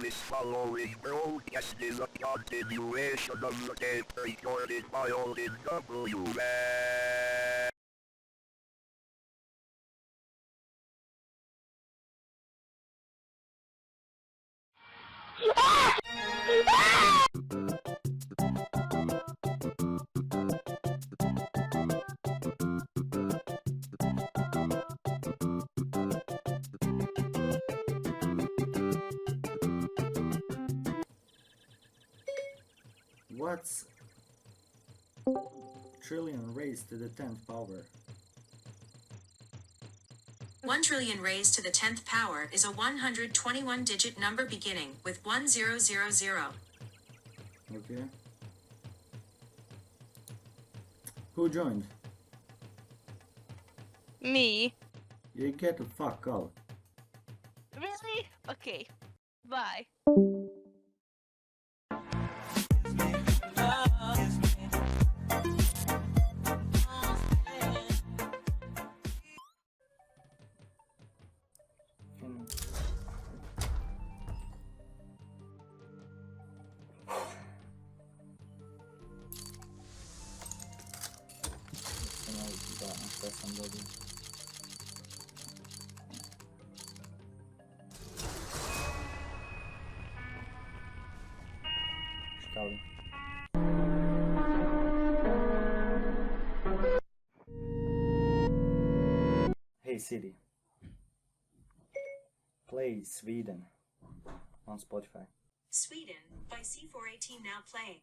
This following broadcast is a continuation of the tape recorded by Olin W. What's trillion raised to the 10th power? 1 trillion raised to the 10th power is a 121-digit number beginning with 1000. Okay. Who joined? Me. You get the fuck out. Really? Okay. Bye. Škali. Hey Siri, play Sweden on Spotify. Sweden by C418 now playing.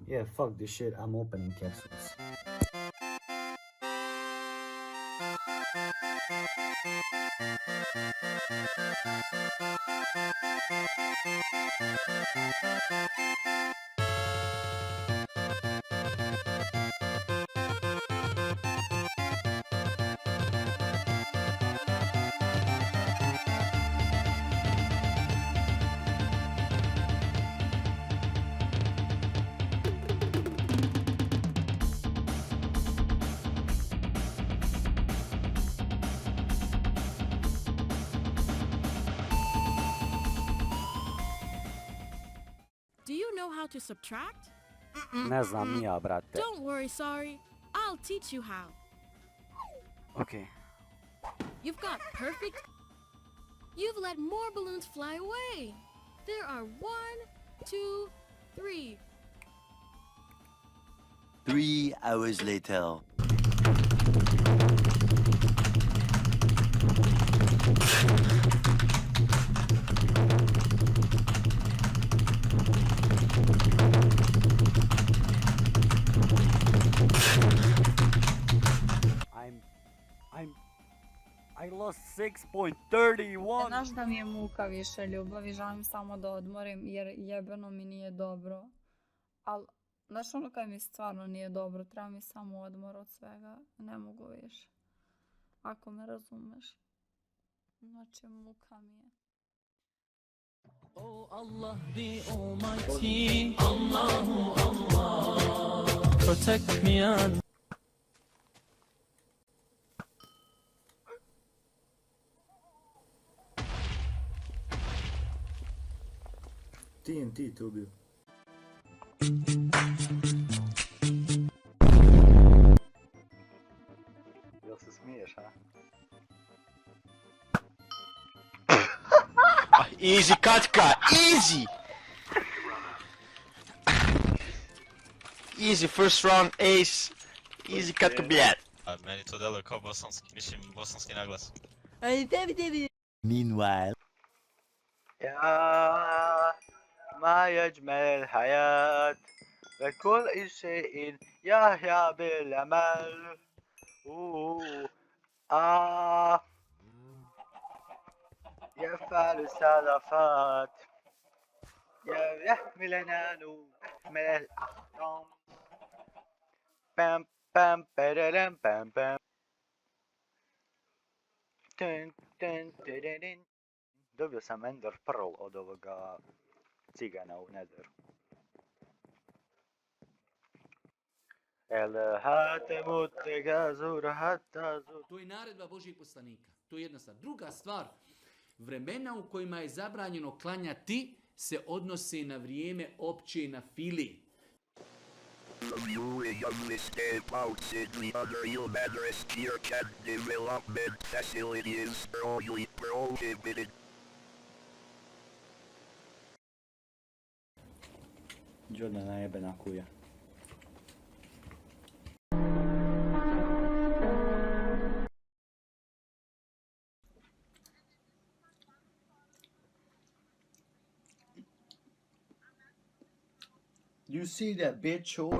Yeah, fuck this shit, I'm opening capsules. Do you know how to subtract? Ne znam ni ja, brate. Don't worry, sorry. I'll teach you how. Okay. You've got perfect. You've let more balloons fly away. There are 1, 2, 3. 3 hours later. I lost 6.31. Znaš da mi je muka više ljubavi, želim samo da odmorim jer jebeno mi nije dobro. Al, znaš ono kad mi stvarno nije dobro, treba mi samo odmor od svega, ne mogu više. Ako me razumeš. Znači muka mi je. Oh Allah the Almighty, Allahu Allah, protect me and TNT te ubio. Jel se smiješ, a? Easy, Katka, easy! Easy, first round, ace. Easy, Katka, bled. Meni to deluje kao bosanski, mislim bosanski naglas. Meanwhile. يا ما يجمل الحياة وكل شيء يحيا بالأمل. يفعل السلفات يحمل نانو يحمل الأحلام. بام بام بررم بام بام. Tun, tun, tiririn. Dobio sam Ender Pearl od ovoga cigana u Nether. El hatemu tega zur hata zur. To je naredba Božijeg poslanika. To je jedna stvar. Druga stvar, vremena u kojima je zabranjeno klanjati se odnose na vrijeme opće na fili. You understand possibly other humanist church and development facilities only prohibited. Jordana jebena kuja. You see that bitch over?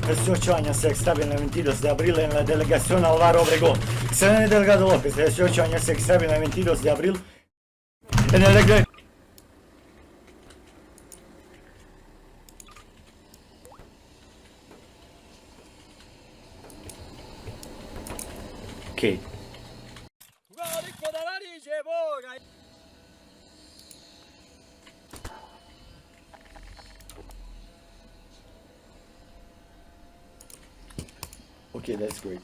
Associazione Stabile 22 de abril en la delegación Álvaro Obregón. Señor Delgado López, 18 años Stabile 22 de abril en el Okay. Okay, that's great.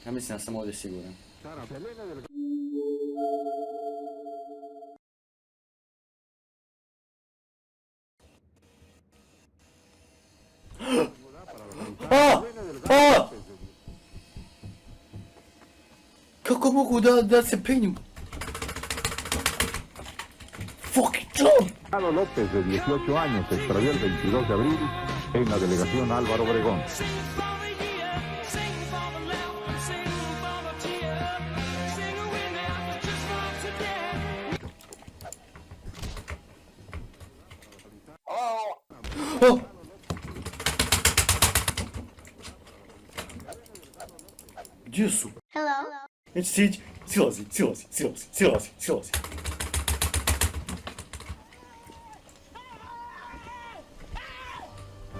Ja mislim da sam ovdje siguran. Kako mogu da se penju? Fucking John! López, de 18 años, se extravió el 22 de abril en la delegación Álvaro Obregón. Oh! Gdje su? Hello. Neće sići. Silazi.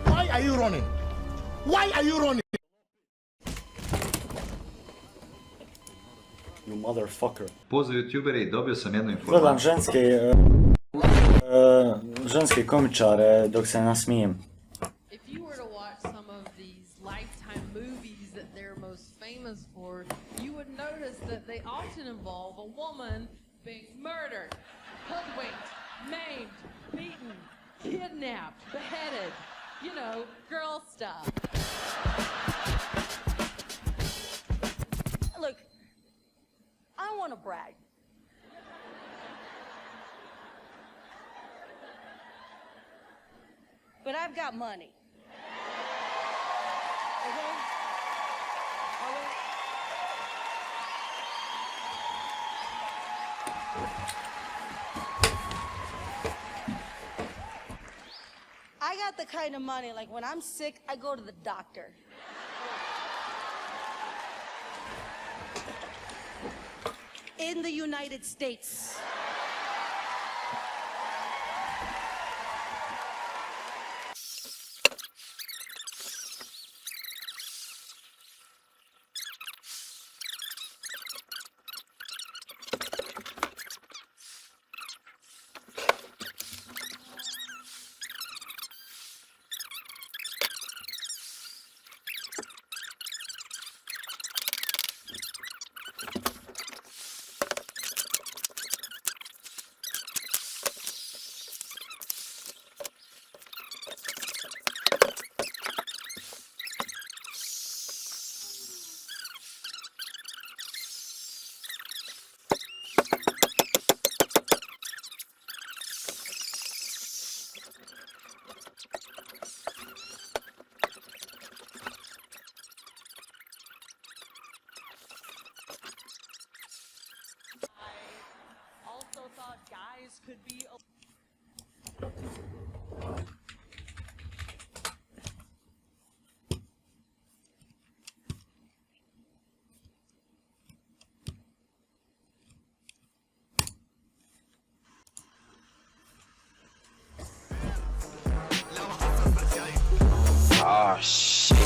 Why are you running? Why are you running? You motherfucker. Pozdrav youtuberi, dobio sam jednu informaciju. Gledam ženske komičare dok se nasmijem. If you were to watch some of these Lifetime movies that they're most famous for, you would notice that they often involve a woman being murdered, hoodwinked, maimed, beaten, kidnapped, beheaded, you know, girl stuff. Look, I don't want to brag. But I've got money. Okay? Okay? I got the kind of money, like when I'm sick, I go to the doctor. In the United States. could be a Oh shit.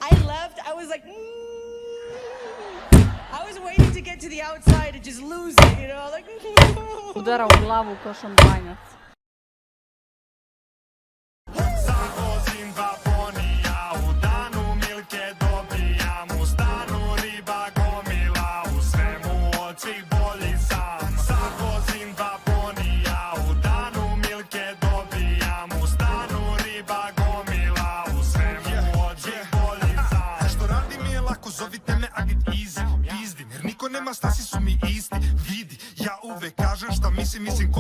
I left. I was like, I was waiting to get to the outside and just lose it, you know, like. Udara u glavu ko šampanjac. Nema stasi su mi isti, vidi, ja uvek kažem šta mislim ko